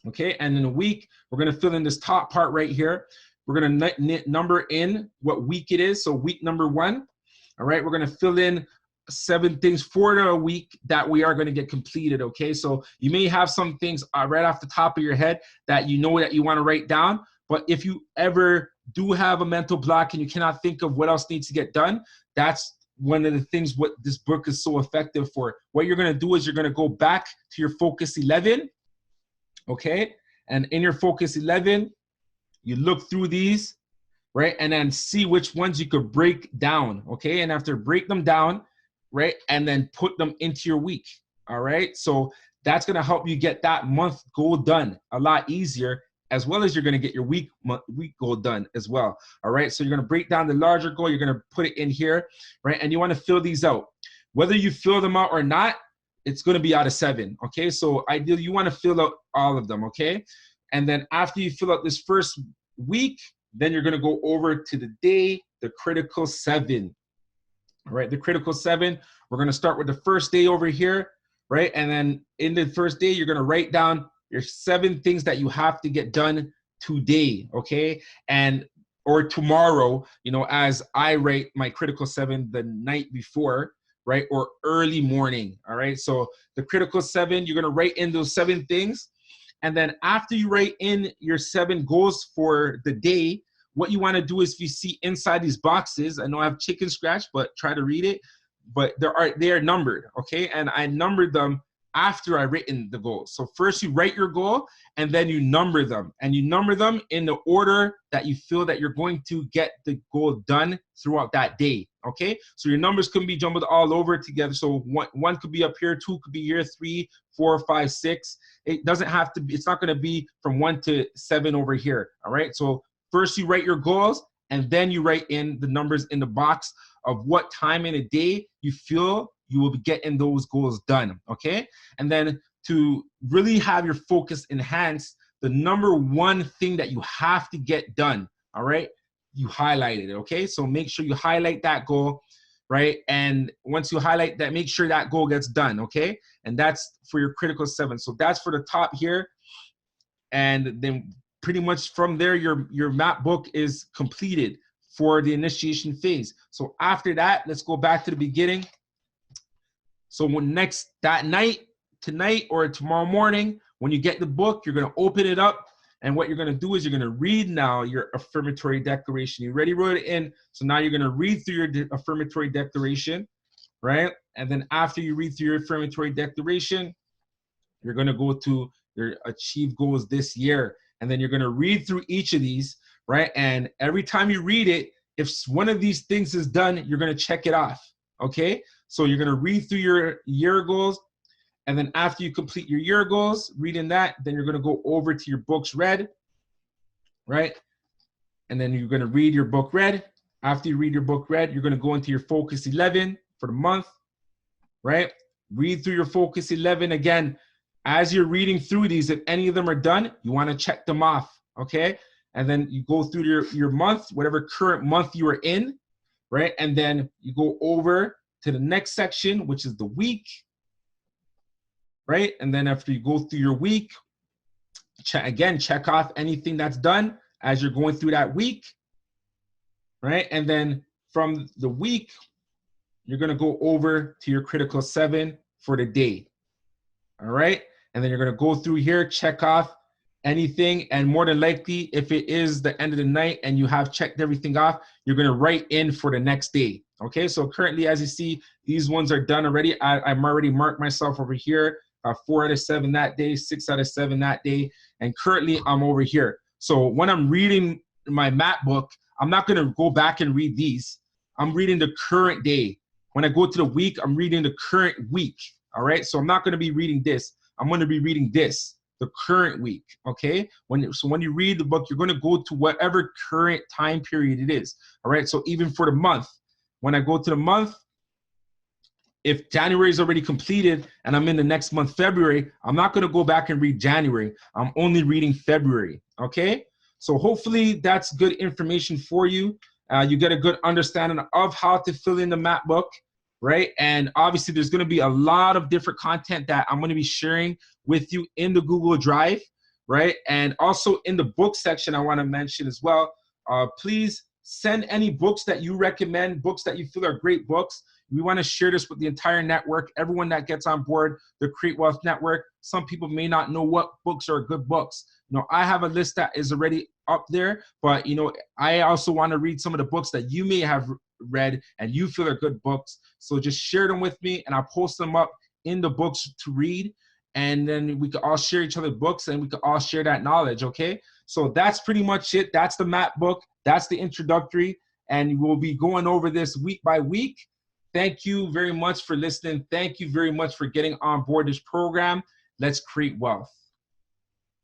Okay, and in a week, we're going to fill in this top part right here. We're going to number in what week it is. So week number 1. All right, we're going to fill in 7 things for the week that we are going to get completed. Okay, so you may have some things right off the top of your head that you know that you want to write down. But if you ever do have a mental block and you cannot think of what else needs to get done, that's one of the things what this book is so effective for. What you're going to do is you're going to go back to your Focus 11. Okay, and in your Focus 11, you look through these, right, and then see which ones you could break down. Okay, and after break them down, right, and then put them into your week. All right, so that's going to help you get that month goal done a lot easier, as well as you're going to get your week goal done as well. All right, so you're going to break down the larger goal, you're going to put it in here, right, and you want to fill these out. Whether you fill them out or not, it's going to be out of 7. Okay, so ideally you want to fill out all of them. Okay, and then after you fill out this first week, then you're going to go over to the day, the critical 7. All right, the critical 7, we're going to start with the first day over here, right? And then in the first day, you're going to write down your 7 things that you have to get done today, okay? And or tomorrow, you know, as I write my critical 7 the night before, right? Or early morning, all right? So the critical 7, you're going to write in those 7 things. And then after you write in your 7 goals for the day, what you want to do is, if you see inside these boxes, I know I have chicken scratch, but try to read it, but they are numbered, okay? And I numbered them after I written the goals. So first you write your goal, and then you number them, and you number them in the order that you feel that you're going to get the goal done throughout that day, okay? So your numbers can be jumbled all over together. So one could be up here, 2 could be here, 3, 4, 5, 6. It doesn't have to be, it's not going to be from 1 to 7 over here, all right? So first you write your goals, and then you write in the numbers in the box of what time in a day you feel you will be getting those goals done, okay? And then to really have your focus enhanced, the number 1 thing that you have to get done, all right, you highlight it, okay? So make sure you highlight that goal, right? And once you highlight that, make sure that goal gets done, okay? And that's for your critical 7. So that's for the top here. And then pretty much from there, your map book is completed for the initiation phase. So after that, let's go back to the beginning. So that night, tonight or tomorrow morning, when you get the book, you're going to open it up. And what you're going to do is you're going to read now your affirmatory declaration. You already wrote it in. So now you're going to read through your affirmatory declaration, right? And then after you read through your affirmatory declaration, you're going to go to your achieve goals this year. And then you're going to read through each of these, right? And every time you read it, if one of these things is done, you're going to check it off, okay? So you're going to read through your year goals. And then after you complete your year goals, reading that, then you're going to go over to your books read, right? And then you're going to read your book read. After you read your book read, you're going to go into your Focus 11 for the month, right? Read through your Focus 11 again. As you're reading through these, if any of them are done, you want to check them off, okay? And then you go through your month, whatever current month you are in, right? And then you go over to the next section, which is the week, right? And then after you go through your week, check off anything that's done as you're going through that week, right? And then from the week, you're going to go over to your critical 7 for the day, all right? And then you're going to go through here, check off anything, and more than likely, if it is the end of the night and you have checked everything off, you're going to write in for the next day. Okay, so currently, as you see, these ones are done already. I'm already marked myself over here, 4 out of 7 that day, 6 out of 7 that day, and currently I'm over here. So when I'm reading my map book, I'm not going to go back and read these. I'm reading the current day. When I go to the week, I'm reading the current week. All right, so I'm not going to be reading this. I'm going to be reading this, the current week, okay? So when you read the book, you're going to go to whatever current time period it is, all right? So even for the month, when I go to the month, if January is already completed and I'm in the next month, February, I'm not going to go back and read January. I'm only reading February, okay? So hopefully that's good information for you. You get a good understanding of how to fill in the map book, right? And obviously there's going to be a lot of different content that I'm going to be sharing with you in the Google Drive, right? And also in the book section, I want to mention as well, please send any books that you recommend, books that you feel are great books. We want to share this with the entire network, everyone that gets on board the Create Wealth Network. Some people may not know what books are good books. You know, I have a list that is already up there, but you know, I also want to read some of the books that you may have read and you feel are good books. So just share them with me and I'll post them up in the books to read. And then we can all share each other's books and we can all share that knowledge, okay? So that's pretty much it. That's the map book. That's the introductory. And we'll be going over this week by week. Thank you very much for listening. Thank you very much for getting on board this program. Let's create wealth.